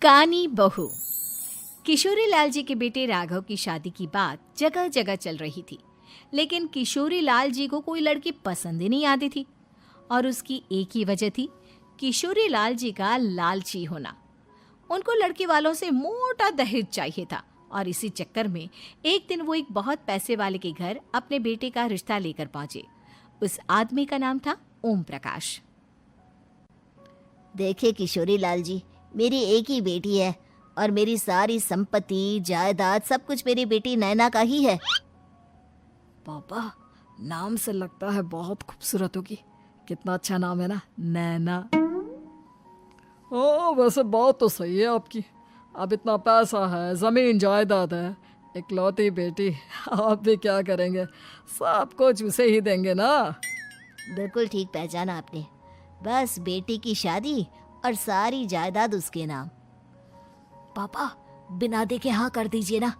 कानी बहू। किशोरी लाल जी के बेटे राघव की शादी की बात जगह जगह चल रही थी, लेकिन किशोरी लाल जी को कोई लड़की पसंद ही नहीं आती थी। और उसकी एक ही वजह थी, किशोरी लाल जी का लालची होना। उनको लड़की वालों से मोटा दहेज चाहिए था और इसी चक्कर में एक दिन वो एक बहुत पैसे वाले के घर अपने बेटे का रिश्ता लेकर पहुंचे। उस आदमी का नाम था ओम प्रकाश। देखिए किशोरी लाल जी, मेरी एक ही बेटी है और मेरी सारी संपत्ति जायदाद सब कुछ मेरी बेटी नैना का ही है। पापा, नाम से लगता है बहुत खूबसूरत होगी। कितना अच्छा नाम है ना, नैना। ओ, वैसे बात तो सही है आपकी। अब इतना पैसा है, जमीन जायदाद है, इकलौती बेटी, आप भी क्या करेंगे? सब कुछ उसे ही देंगे ना। बिल्कुल ठीक पहचाना आपने। बस बेटी की शादी और सारी जायदाद उसके नाम। पापा, बिना देखे हाँ कर दीजिए ना।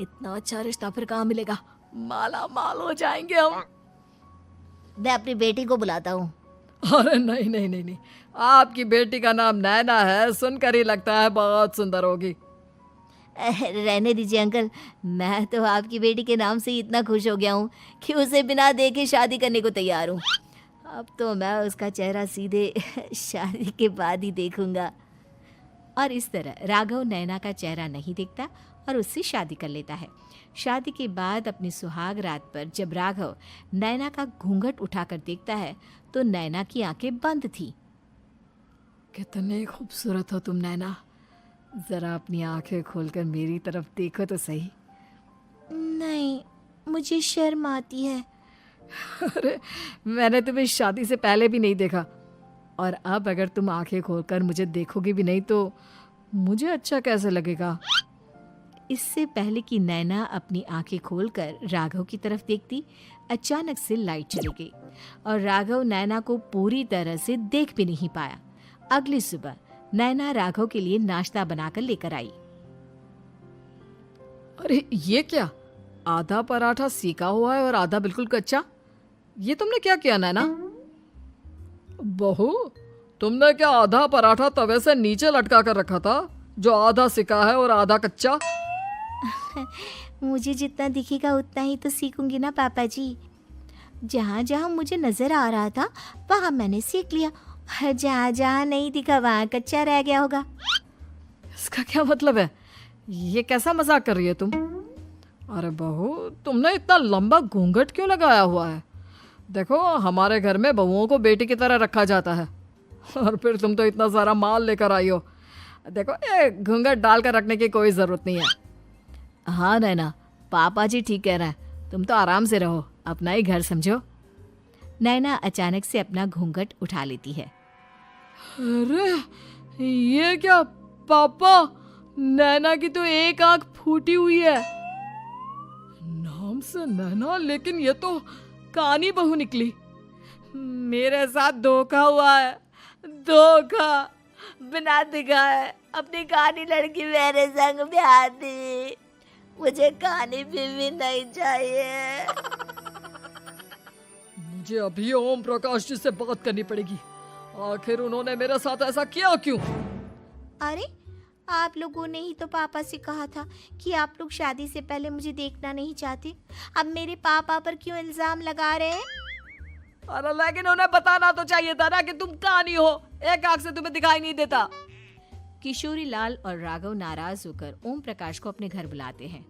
इतना अच्छा रिश्ता फिर कहाँ मिलेगा? माला माल हो जाएंगे हम। मैं अपनी बेटी को बुलाता हूँ। अरे नहीं नहीं नहीं नहीं, आपकी बेटी का नाम नैना है, सुनकर ही लगता है बहुत सुंदर होगी। रहने दीजिए अंकल, मैं तो आपकी बेटी के नाम से ही इतना खुश हो गया हूँ कि उसे बिना देखे शादी करने को तैयार हूँ। अब तो मैं उसका चेहरा सीधे शादी के बाद ही देखूंगा। और इस तरह राघव नैना का चेहरा नहीं देखता और उससे शादी कर लेता है। शादी के बाद अपनी सुहाग रात पर जब राघव नैना का घूंघट उठाकर देखता है तो नैना की आंखें बंद थी। कितनी खूबसूरत हो तुम नैना, जरा अपनी आंखें खोलकर मेरी तरफ देखो तो सही। नहीं, मुझे शर्म आती है। अरे, मैंने तुम्हें शादी से पहले भी नहीं देखा, और अब अगर तुम आंखें खोलकर मुझे देखोगी भी नहीं तो मुझे अच्छा कैसे लगेगा? इससे पहले कि नैना अपनी आंखें खोलकर राघव की तरफ देखती, अचानक से लाइट चली गई और राघव नैना को पूरी तरह से देख भी नहीं पाया। अगली सुबह नैना राघव के लिए नाश्ता बनाकर लेकर आई। अरे ये क्या, आधा पराठा सीका हुआ है और आधा बिल्कुल कच्चा। ये तुमने क्या किया नैना? बहू, तुमने क्या आधा पराठा तवे से नीचे लटका कर रखा था, जो आधा सिका है और आधा कच्चा? मुझे जितना दिखेगा उतना ही तो सीखूंगी ना पापा जी। जहाँ जहाँ मुझे नजर आ रहा था वहाँ मैंने सीख लिया, जहाँ जहाँ नहीं दिखा वहाँ कच्चा रह गया होगा। इसका क्या मतलब है? ये कैसा मजाक कर रही है तुम? अरे बहू, तुमने इतना लंबा घूंघट क्यों लगाया हुआ है? देखो, हमारे घर में बहुओं को बेटी की तरह रखा जाता है, और फिर तुम तो इतना सारा माल लेकर आई हो। देखो, ये घूंघट डालकर रखने की कोई ज़रूरत नहीं है। हाँ नैना, पापा जी ठीक कह रहे हैं, तुम तो आराम से रहो, अपना ही घर समझो। नैना अचानक से अपना घूंघट उठा लेती है। अरे ये क्या पापा, नैना की तो एक आंख फूटी हुई है। नाम से नैना, लेकिन ये तो कानी बहू निकली। मेरे साथ धोखा हुआ है, धोखा। बिना दिखाए अपनी कानी लड़की मेरे संग ब्याह दी। मुझे कानी बीवी नहीं चाहिए। मुझे अभी ओम प्रकाश जी से बात करनी पड़ेगी। आखिर उन्होंने मेरे साथ ऐसा किया क्यों? अरे, आप लोगों ने ही तो पापा से कहा था कि आप लोग शादी से पहले मुझे देखना नहीं चाहते। अब मेरे पापा पर क्यों इल्जाम लगा रहे हैं? अरे लेकिन उन्हें बताना तो चाहिए था ना कि तुम कानी हो, एक आंख से तुम्हें दिखाई नहीं देता। किशोरी लाल और राघव नाराज होकर ओम प्रकाश को अपने घर बुलाते हैं।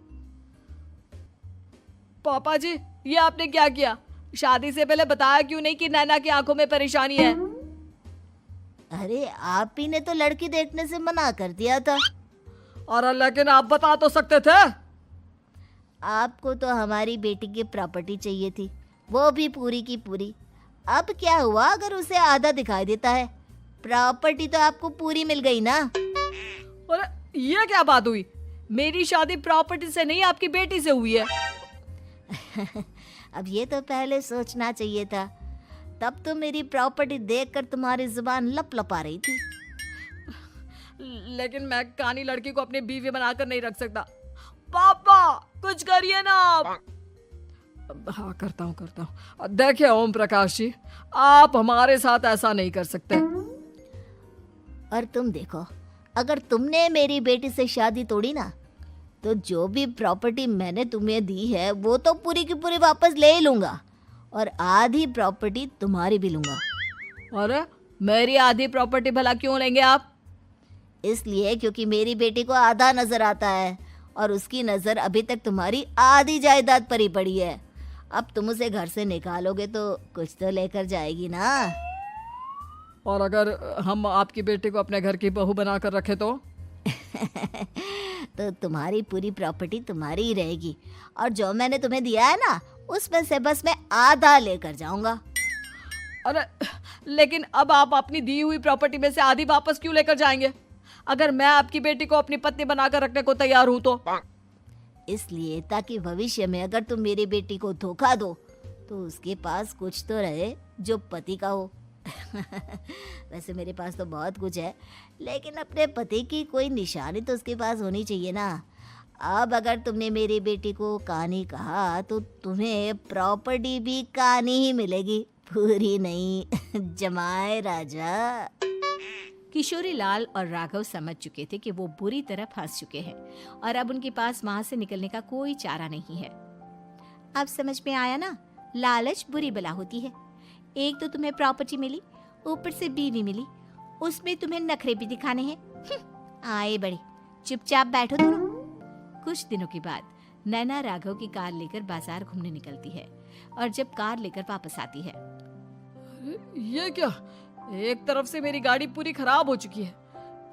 पापा जी, ये आपने क्या किया? शादी से पहले बताया क्यों नहीं कि नैना की आंखों में परेशानी है? अरे, आप ही ने तो लड़की देखने से मना कर दिया था। और लेकिन आप बता तो सकते थे। आपको तो हमारी बेटी की प्रॉपर्टी चाहिए थी, वो भी पूरी की पूरी। अब क्या हुआ अगर उसे आधा दिखाई देता है? प्रॉपर्टी तो आपको पूरी मिल गई ना। अरे ये क्या बात हुई? मेरी शादी प्रॉपर्टी से नहीं, आपकी बेटी से हुई है। अब ये तो पहले सोचना चाहिए था, तब तो मेरी प्रॉपर्टी देखकर तुम्हारी जुबान लप लपा रही थी। लेकिन मैं कानी लड़की को अपनी बीवी बनाकर नहीं रख सकता। पापा, कुछ करिए ना आप। हाँ, करता हूँ। देखिए ओम प्रकाश जी, आप हमारे साथ ऐसा नहीं कर सकते। और तुम देखो, अगर तुमने मेरी बेटी से शादी तोड़ी ना, तो जो भी प्रॉपर्टी मैंने तुम्हें दी है वो तो पूरी की पूरी वापस ले ही लूँगा, और आधी प्रॉपर्टी तुम्हारी भी लूँगा। अरे मेरी आधी प्रॉपर्टी भला क्यों लेंगे आप? इसलिए क्योंकि मेरी बेटी को आधा नजर आता है और उसकी नज़र अभी तक तुम्हारी आधी जायदाद पर ही पड़ी है। अब तुम उसे घर से निकालोगे तो कुछ तो लेकर जाएगी ना। और अगर हम आपकी बेटी को अपने घर की बहू बना कर रखे तो? तो तुम्हारी पूरी प्रॉपर्टी तुम्हारी ही रहेगी, और जो मैंने तुम्हें दिया है ना, उसमें से बस मैं आधा लेकर जाऊंगा। अरे लेकिन अब आप अपनी दी हुई प्रॉपर्टी में से आधी वापस क्यों लेकर जाएंगे? अगर मैं आपकी बेटी को अपनी पत्नी बनाकर रखने को तैयार हूं तो? इसलिए ताकि भविष्य में अगर तुम मेरी बेटी को धोखा दो तो उसके पास कुछ तो रहे जो पति का हो। वैसे मेरे पास तो बहुत कुछ है, लेकिन अपने पति की कोई निशानी तो उसके पास होनी चाहिए ना। अब अगर तुमने मेरी बेटी को कानी कहा तो तुम्हें प्रॉपर्टी भी कानी ही मिलेगी, पूरी नहीं। जमाए राजा। किशोरी लाल और राघव समझ चुके थे कि वो बुरी तरह फंस चुके हैं और अब उनके पास वहां से निकलने का कोई चारा नहीं है। अब समझ में आया ना, लालच बुरी बला होती है। एक तो तुम्हें प्रॉपर्टी मिली, ऊपर से बीवी मिली, उसमें तुम्हें नखरे भी दिखाने हैं। आए बड़े, चुपचाप बैठो दोनों। कुछ दिनों के बाद नैना राघव की कार लेकर बाजार घूमने निकलती है और जब कार लेकर वापस आती है, ये क्या? एक तरफ से मेरी गाड़ी पूरी खराब हो चुकी है।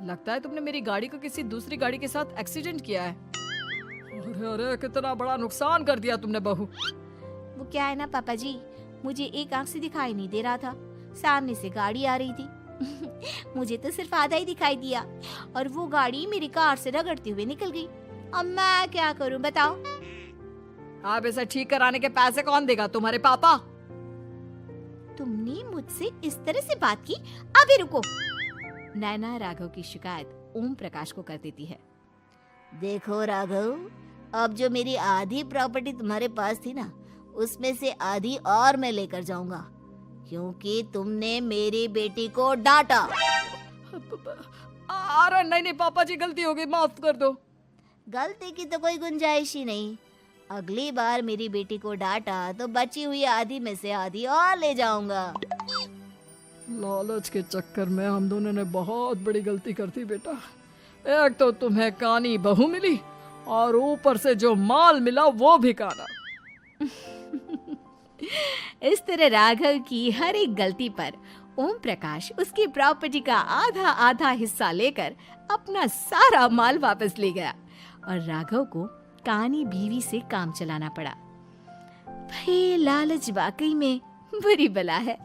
लगता है तुमने मेरी गाड़ी को किसी दूसरी गाड़ी के साथ एक्सीडेंट किया है। अरे अरे कितना बड़ा नुकसान कर दिया तुमने बहू। वो क्या है ना पापा जी, मुझे एक आंख से दिखाई नहीं दे रहा था, सामने से गाड़ी आ रही थी। मुझे तो सिर्फ आधा ही दिखाई दिया और वो गाड़ी मेरी कार से रगड़ते हुए निकल गई। अब मैं क्या करूं बताओ? आप इसे ठीक कराने के पैसे कौन देगा? तुम्हारे पापा? तुमने मुझसे इस तरह से बात की? अभी रुको। नैना राघव की शिकायत ओम प्रकाश को कर देती है। देखो राघव, अब जो मेरी आधी प्रॉपर्टी तुम्हारे पास थी ना, उसमें से आधी और मैं लेकर जाऊंगा, क्योंकि तुमने मेरी बेटी को डांटा। अरे नहीं नहीं पापा जी, गलती हो गई, माफ कर दो। गलती की तो कोई गुंजाइश ही नहीं। अगली बार मेरी बेटी को डांटा तो बची हुई आधी में से आधी और ले जाऊंगा। लालच के चक्कर में हम दोनों ने बहुत बड़ी गलती कर दी बेटा। एक तो तुम्हें कानी बहू मिली और ऊपर से जो माल मिला वो भी काना। इस तरह राघव की हर एक गलती पर ओम प्रकाश उसकी प्रॉपर्टी का आधा आधा हिस्सा लेकर अपना सारा माल वापस ले गया और राघव को कानी बीवी से काम चलाना पड़ा। भाई लालच वाकई में बुरी बला है।